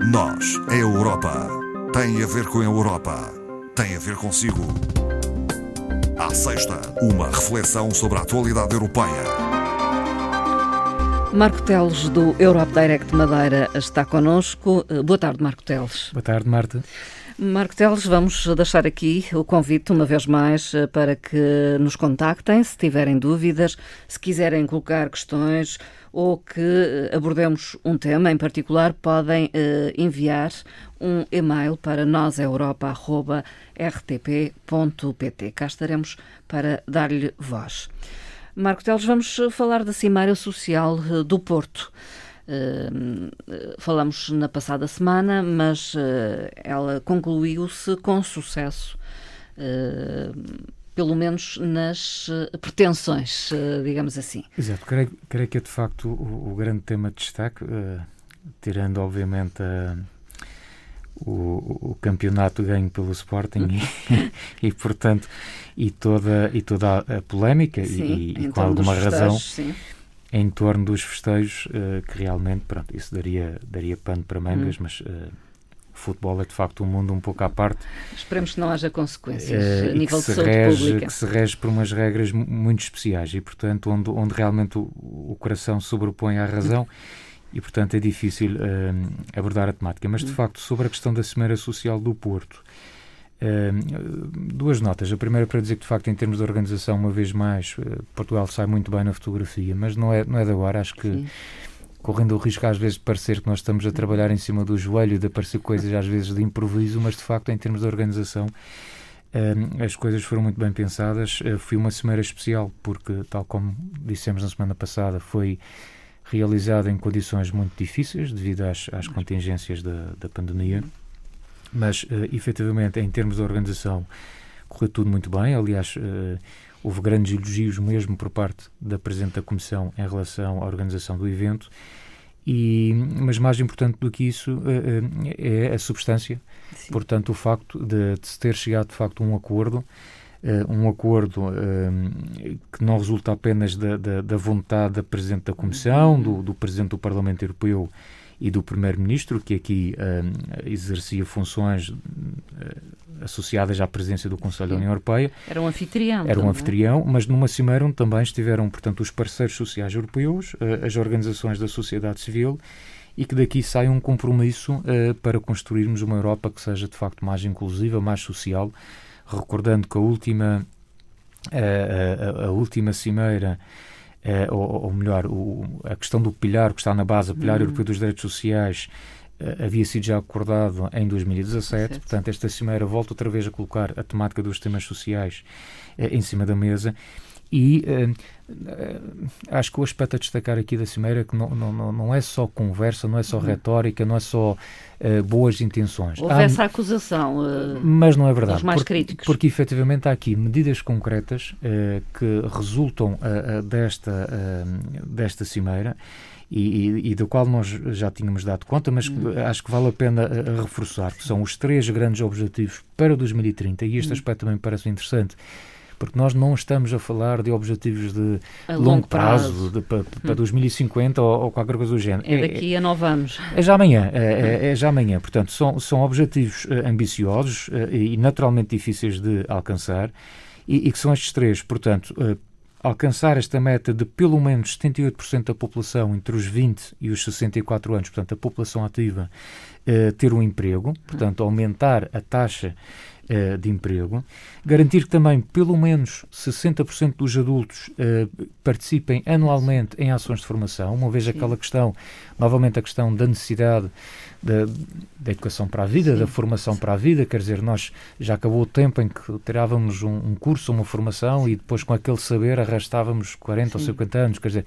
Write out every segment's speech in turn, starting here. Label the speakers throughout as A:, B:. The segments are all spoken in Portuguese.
A: Nós, a Europa, tem a ver com a Europa, tem a ver consigo. À sexta, uma reflexão sobre a atualidade europeia.
B: Marco Teles, do Europe Direct Madeira, está connosco. Boa tarde, Marco Teles.
C: Boa tarde, Marta.
B: Marco Teles, vamos deixar aqui o convite, uma vez mais, para que nos contactem, se tiverem dúvidas, se quiserem colocar questões ou que abordemos um tema em particular, podem enviar um e-mail para noseuropa@rtp.pt. Cá estaremos para dar-lhe voz. Marco Teles, vamos falar da Cimeira Social do Porto. Falamos na passada semana, mas ela concluiu-se com sucesso, pelo menos nas pretensões, digamos assim.
C: Exato, creio que é de facto o grande tema de destaque, tirando obviamente o campeonato ganho pelo Sporting e portanto toda a polémica. Sim, e com alguma razão, sim, em torno dos festejos, que realmente, pronto, isso daria pano para mangas, mas o futebol é de facto um mundo um pouco à parte.
B: Esperemos que não haja consequências a nível de saúde pública.
C: Que se rege por umas regras muito especiais e, portanto, onde realmente o coração sobrepõe à razão e, portanto, é difícil abordar a temática. Mas, de facto, sobre a questão da Cimeira Social do Porto, duas notas. A primeira para dizer que, de facto, em termos de organização, uma vez mais, Portugal sai muito bem na fotografia, mas não é de agora. Acho que, sim, correndo o risco às vezes de parecer que nós estamos a trabalhar em cima do joelho, de aparecer coisas às vezes de improviso, mas de facto em termos de organização as coisas foram muito bem pensadas. Foi uma cimeira especial porque, tal como dissemos na semana passada, foi realizada em condições muito difíceis devido às contingências da pandemia, mas efetivamente em termos de organização correu tudo muito bem. Aliás, houve grandes elogios mesmo por parte da Presidente da Comissão em relação à organização do evento, mas mais importante do que isso é a substância. Sim. Portanto, o facto de se ter chegado de facto a um acordo que não resulta apenas da vontade da Presidente da Comissão, do Presidente do Parlamento Europeu e do Primeiro-Ministro, que aqui exercia funções associadas à presidência do Conselho da União Europeia.
B: Era um anfitrião.
C: Mas numa cimeira onde também estiveram, portanto, os parceiros sociais europeus, as organizações da sociedade civil, e que daqui sai um compromisso para construirmos uma Europa que seja, de facto, mais inclusiva, mais social, recordando que a última cimeira, ou melhor, a questão do pilar que está na base, o pilar europeu dos direitos sociais, havia sido já acordado em 2017, portanto esta cimeira volta outra vez a colocar a temática dos temas sociais em cima da mesa e acho que o aspecto a destacar aqui da cimeira é que não é só conversa, não é só retórica, não é só boas intenções.
B: Houve essa acusação,
C: mas não é verdade,
B: dos mais críticos.
C: Porque efetivamente há aqui medidas concretas que resultam desta cimeira e do qual nós já tínhamos dado conta, mas acho que vale a pena reforçar, que são os 3 grandes objetivos para 2030, e este aspecto também me parece interessante, porque nós não estamos a falar de objetivos de longo prazo, para 2050 ou qualquer coisa do género.
B: É daqui a 9 anos.
C: É já amanhã. É já amanhã. Portanto, são objetivos ambiciosos e naturalmente difíceis de alcançar e que são estes 3. Portanto, alcançar esta meta de pelo menos 78% da população entre os 20 e os 64 anos, portanto, a população ativa, ter um emprego, portanto, aumentar a taxa de emprego, garantir que também pelo menos 60% dos adultos participem anualmente em ações de formação, uma vez aquela questão, novamente a questão da necessidade da educação para a vida, da formação para a vida, quer dizer, nós já acabou o tempo em que tirávamos um curso, uma formação e depois com aquele saber arrastávamos 40 ou 50 anos, quer dizer,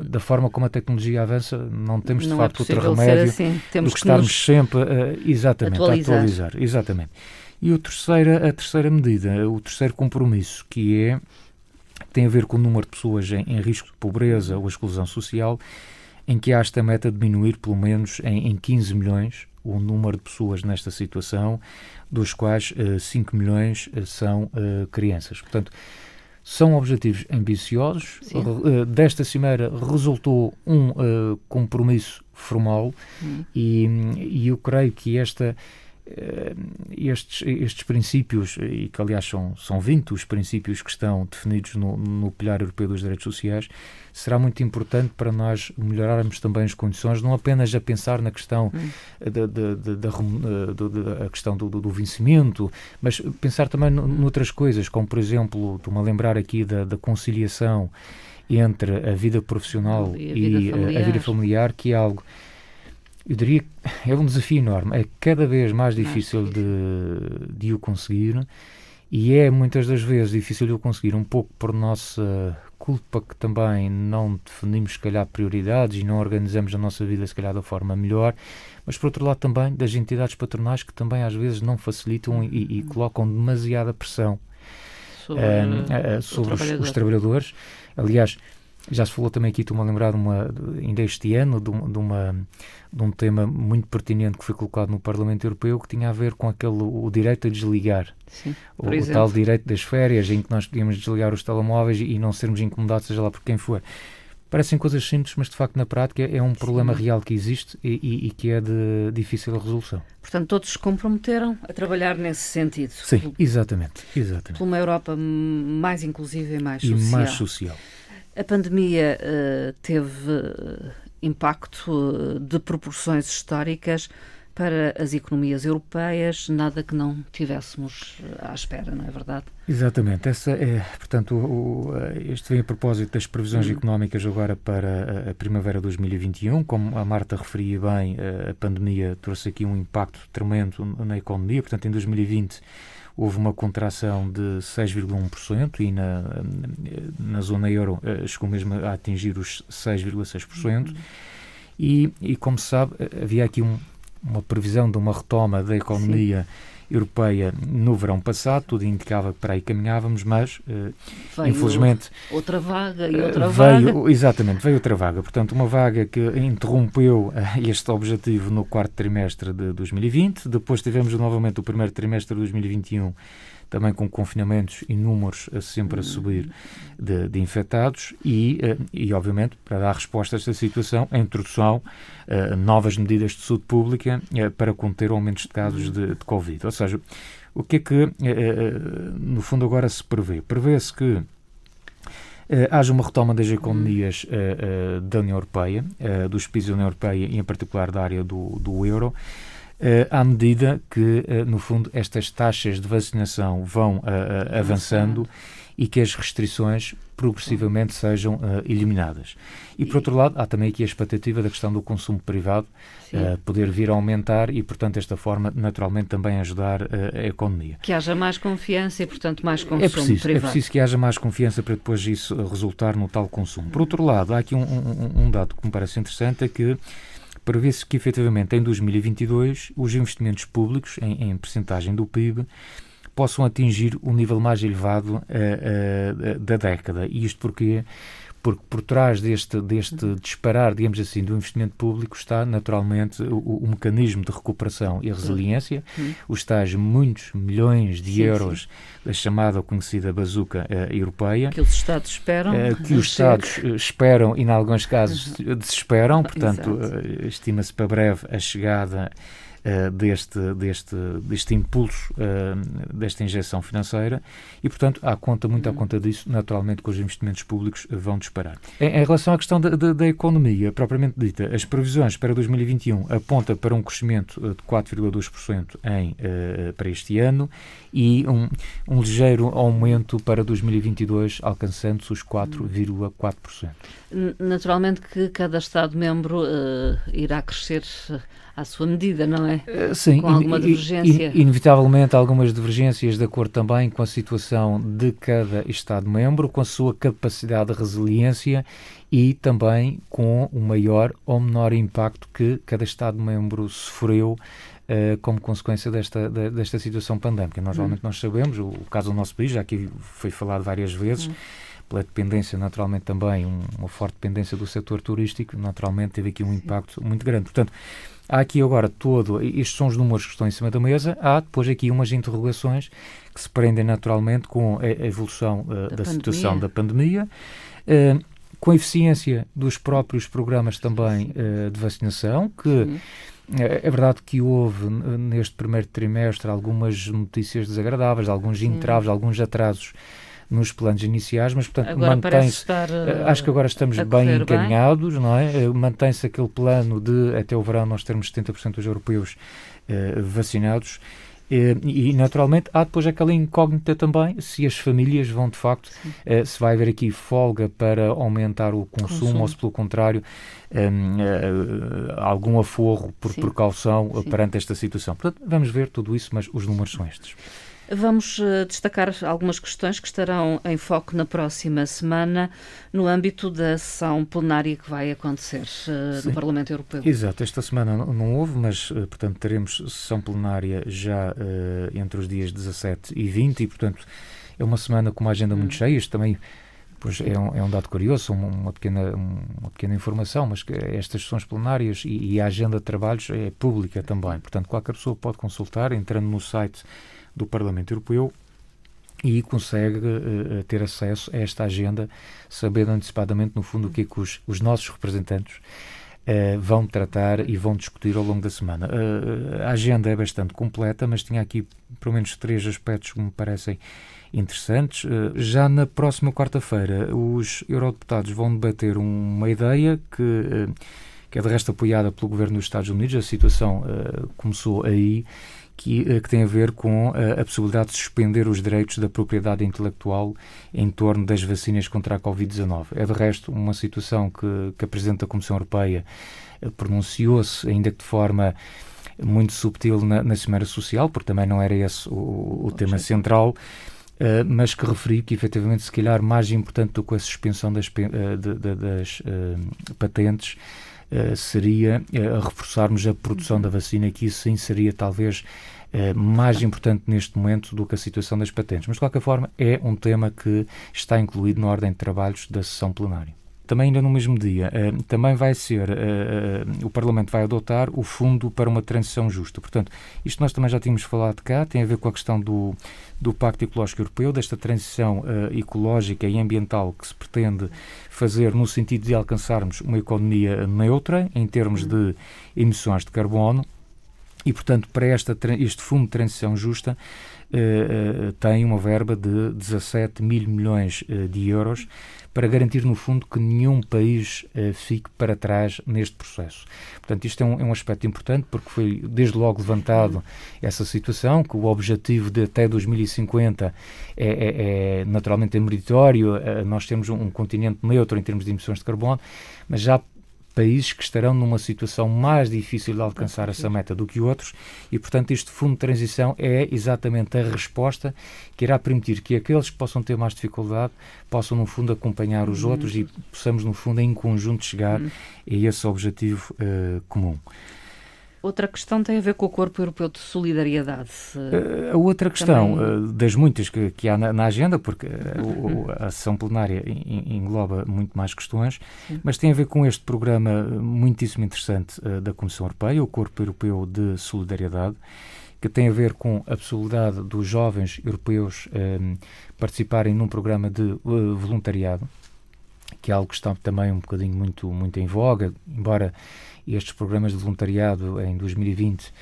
C: da forma como a tecnologia avança, não temos de facto outro remédio do que estarmos sempre exatamente, a atualizar. Exatamente. E a terceira medida, o terceiro compromisso, que tem a ver com o número de pessoas em risco de pobreza ou exclusão social, em que há esta meta de diminuir pelo menos em 15 milhões o número de pessoas nesta situação, dos quais 5 milhões são crianças. Portanto, São objetivos ambiciosos. Desta cimeira resultou um compromisso formal e eu creio que estes princípios, e que aliás são 20 os princípios que estão definidos no Pilar Europeu dos Direitos Sociais, será muito importante para nós melhorarmos também as condições, não apenas a pensar na questão da questão do vencimento, mas pensar também noutras coisas, como por exemplo, estou-me a lembrar aqui da conciliação entre a vida profissional e a vida familiar, que é algo, eu diria que é um desafio enorme, é cada vez mais difícil de o conseguir, e é muitas das vezes difícil de o conseguir um pouco por nossa culpa, que também não definimos se calhar prioridades e não organizamos a nossa vida se calhar da forma melhor, mas por outro lado também das entidades patronais, que também às vezes não facilitam e colocam demasiada pressão sobre os trabalhadores. Aliás, já se falou também aqui, estou-me a lembrar ainda este ano de um tema muito pertinente que foi colocado no Parlamento Europeu, que tinha a ver com o direito a desligar.
B: Sim,
C: o tal direito das férias, em que nós podíamos desligar os telemóveis e não sermos incomodados, seja lá por quem for. Parecem coisas simples, mas de facto na prática é um problema real que existe e que é de difícil resolução.
B: Portanto, todos se comprometeram a trabalhar nesse sentido.
C: Sim, exatamente.
B: Por uma Europa mais inclusiva e mais social. A pandemia teve impacto de proporções históricas para as economias europeias, nada que não tivéssemos à espera, não é verdade?
C: Exatamente. Este vem a propósito das previsões económicas agora para a primavera de 2021. Como a Marta referia bem, a pandemia trouxe aqui um impacto tremendo na economia. Portanto, em 2020 houve uma contração de 6,1% e na zona euro chegou mesmo a atingir os 6,6%. E como se sabe, havia aqui uma previsão de uma retoma da economia europeia no verão passado, tudo indicava que para aí caminhávamos, mas infelizmente
B: outra vaga e outra vaga.
C: Exatamente, veio outra vaga. Portanto, uma vaga que interrompeu este objetivo no quarto trimestre de 2020. Depois tivemos novamente o primeiro trimestre de 2021, também com confinamentos e números sempre a subir de infectados e, obviamente, para dar resposta a esta situação, a introdução novas medidas de saúde pública para conter aumentos de casos de Covid. Ou seja, o que é que, no fundo, agora se prevê? Prevê-se que haja uma retoma das economias da União Europeia, dos países da União Europeia e, em particular, da área do euro, à medida que, no fundo, estas taxas de vacinação vão avançando e que as restrições progressivamente sejam eliminadas. E, por outro lado, há também aqui a expectativa da questão do consumo privado poder vir a aumentar e, portanto, desta forma, naturalmente, também ajudar a economia.
B: Que haja mais confiança e, portanto, mais consumo privado.
C: É preciso que haja mais confiança para depois isso resultar no tal consumo. Por outro lado, há aqui um dado que me parece interessante, é que prevê-se que, efetivamente, em 2022, os investimentos públicos, em percentagem do PIB, possam atingir o nível mais elevado da década. E isto porque por trás deste disparar, digamos assim, do investimento público está, naturalmente, o mecanismo de recuperação e resiliência, os tais muitos milhões de euros da chamada ou conhecida bazuca europeia.
B: Que os Estados esperam.
C: Que os Estados esperam e, em alguns casos, desesperam. Portanto, estima-se para breve a chegada deste impulso, desta injeção financeira e, portanto, muito à conta disso, naturalmente, que os investimentos públicos vão disparar. Em relação à questão da economia, propriamente dita, as previsões para 2021 apontam para um crescimento de 4,2% para este ano e um ligeiro aumento para 2022, alcançando-se os 4,4%.
B: Naturalmente que cada Estado-membro irá crescer à sua medida, não é?
C: Sim,
B: com alguma divergência.
C: Inevitavelmente algumas divergências de acordo também com a situação de cada Estado-membro, com a sua capacidade de resiliência e também com o maior ou menor impacto que cada Estado-membro sofreu como consequência desta situação pandémica. Normalmente nós sabemos, o caso do nosso país, já aqui foi falado várias vezes, pela dependência, naturalmente também, uma forte dependência do setor turístico, naturalmente teve aqui um impacto muito grande. Portanto, há aqui agora estes são os números que estão em cima da mesa, há depois aqui umas interrogações que se prendem naturalmente com a evolução da situação da pandemia, com a eficiência dos próprios programas também de vacinação, que é verdade que houve neste primeiro trimestre algumas notícias desagradáveis, alguns entraves, alguns atrasos nos planos iniciais, mas portanto mantém-se, acho que agora estamos bem encaminhados, não é? Mantém-se aquele plano de até o verão nós termos 70% dos europeus vacinados. E naturalmente há depois aquela incógnita também se as famílias vão de facto, se vai haver aqui folga para aumentar o consumo ou se pelo contrário algum aforro por precaução perante esta situação. Portanto, vamos ver tudo isso, mas os números são estes.
B: Vamos destacar algumas questões que estarão em foco na próxima semana no âmbito da sessão plenária que vai acontecer no Parlamento Europeu.
C: Exato, esta semana não houve, mas portanto teremos sessão plenária já entre os dias 17 e 20 e portanto é uma semana com uma agenda muito cheia. Isto também pois, é um dado curioso, uma pequena informação, mas que estas sessões plenárias e a agenda de trabalhos é pública também. Portanto, qualquer pessoa pode consultar entrando no site do Parlamento Europeu e consegue ter acesso a esta agenda, sabendo antecipadamente, no fundo, o que é que os nossos representantes vão tratar e vão discutir ao longo da semana. A agenda é bastante completa, mas tinha aqui pelo menos 3 aspectos que me parecem interessantes. Já na próxima quarta-feira, os eurodeputados vão debater uma ideia que é de resto apoiada pelo Governo dos Estados Unidos. A situação começou aí, que tem a ver com a possibilidade de suspender os direitos da propriedade intelectual em torno das vacinas contra a Covid-19. É, de resto, uma situação que a Presidente da Comissão Europeia pronunciou-se, ainda que de forma muito subtil, na Cimeira Social, porque também não era esse o tema central, mas que referiu que, efetivamente, se calhar mais importante do que a suspensão das patentes seria reforçarmos a produção da vacina, que isso sim seria talvez mais importante neste momento do que a situação das patentes. Mas, de qualquer forma, é um tema que está incluído na ordem de trabalhos da sessão plenária. Também ainda no mesmo dia, também vai ser, o Parlamento vai adotar o Fundo para uma Transição Justa. Portanto, isto nós também já tínhamos falado cá, tem a ver com a questão do Pacto Ecológico Europeu, desta transição ecológica e ambiental que se pretende fazer no sentido de alcançarmos uma economia neutra em termos de emissões de carbono e, portanto, para este Fundo de Transição Justa tem uma verba de 17 mil milhões de euros para garantir, no fundo, que nenhum país fique para trás neste processo. Portanto, isto é um aspecto importante, porque foi desde logo levantado essa situação, que o objetivo de até 2050 é naturalmente meritório, nós temos um continente neutro em termos de emissões de carbono, mas já países que estarão numa situação mais difícil de alcançar essa meta do que outros e, portanto, este Fundo de Transição é exatamente a resposta que irá permitir que aqueles que possam ter mais dificuldade possam, no fundo, acompanhar os outros e possamos, no fundo, em conjunto chegar a esse objetivo comum.
B: Outra questão tem a ver com o Corpo Europeu de Solidariedade.
C: A outra questão, das muitas que há na agenda, porque a sessão plenária engloba muito mais questões, mas tem a ver com este programa muitíssimo interessante da Comissão Europeia, o Corpo Europeu de Solidariedade, que tem a ver com a possibilidade dos jovens europeus participarem num programa de voluntariado, que é algo que está também um bocadinho muito em voga, embora estes programas de voluntariado em 2020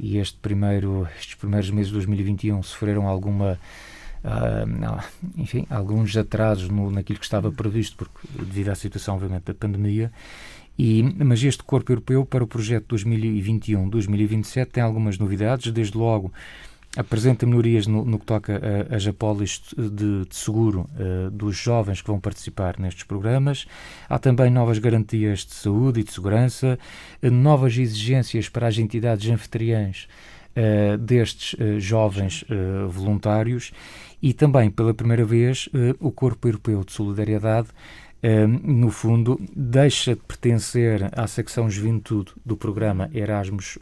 C: e estes primeiros meses de 2021 sofreram alguns atrasos naquilo que estava previsto, devido à situação, obviamente, da pandemia. Mas este Corpo Europeu para o projeto 2021-2027 tem algumas novidades. Desde logo, apresenta melhorias no que toca às apólices de seguro dos jovens que vão participar nestes programas. Há também novas garantias de saúde e de segurança, novas exigências para as entidades anfitriãs destes jovens voluntários e também, pela primeira vez, o Corpo Europeu de Solidariedade no fundo, deixa de pertencer à secção Juventude do programa Erasmus+,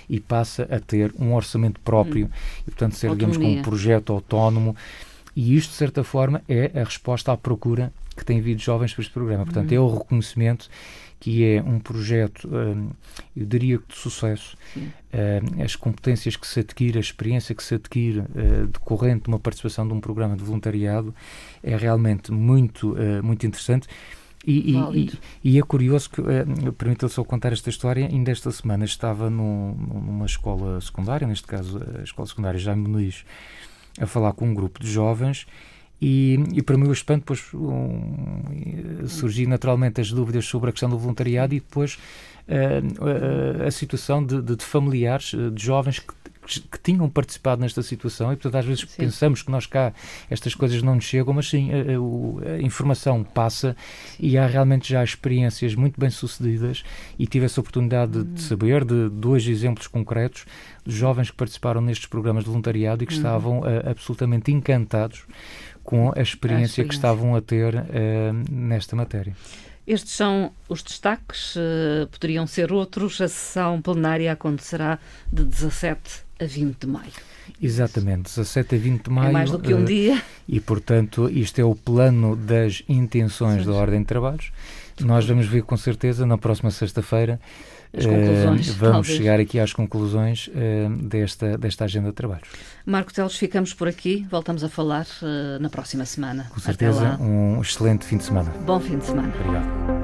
C: e passa a ter um orçamento próprio e, portanto, ser, digamos, como um projeto autónomo E isto, de certa forma, é a resposta à procura que tem havido jovens para este programa. Portanto, é o reconhecimento que é um projeto, eu diria que de sucesso. As competências que se adquire, a experiência que se adquire decorrente de uma participação de um programa de voluntariado é realmente muito interessante. E é curioso que, permita-me só contar esta história, ainda esta semana estava numa escola secundária, neste caso a Escola Secundária Jaime Muniz, a falar com um grupo de jovens e para mim o espanto, depois surgiu naturalmente as dúvidas sobre a questão do voluntariado e depois a situação de familiares, de jovens que tinham participado nesta situação e, portanto, às vezes pensamos que nós cá estas coisas não nos chegam, mas sim, a informação passa e há realmente já experiências muito bem-sucedidas e tive essa oportunidade de saber de 2 exemplos concretos de jovens que participaram nestes programas de voluntariado e que estavam absolutamente encantados com a experiência que estavam a ter nesta matéria.
B: Estes são os destaques, poderiam ser outros. A sessão plenária acontecerá de 17 a 20 de maio.
C: Exatamente, 17 a 20 de maio.
B: É mais do que um dia.
C: E, portanto, isto é o plano das intenções da Ordem de Trabalhos. Nós vamos ver com certeza na próxima sexta-feira.
B: As conclusões,
C: vamos
B: talvez
C: chegar aqui às conclusões desta agenda de trabalhos.
B: Marco Teles, ficamos por aqui. Voltamos a falar na próxima semana.
C: Com certeza, um excelente fim de semana.
B: Bom fim de semana.
C: Obrigado.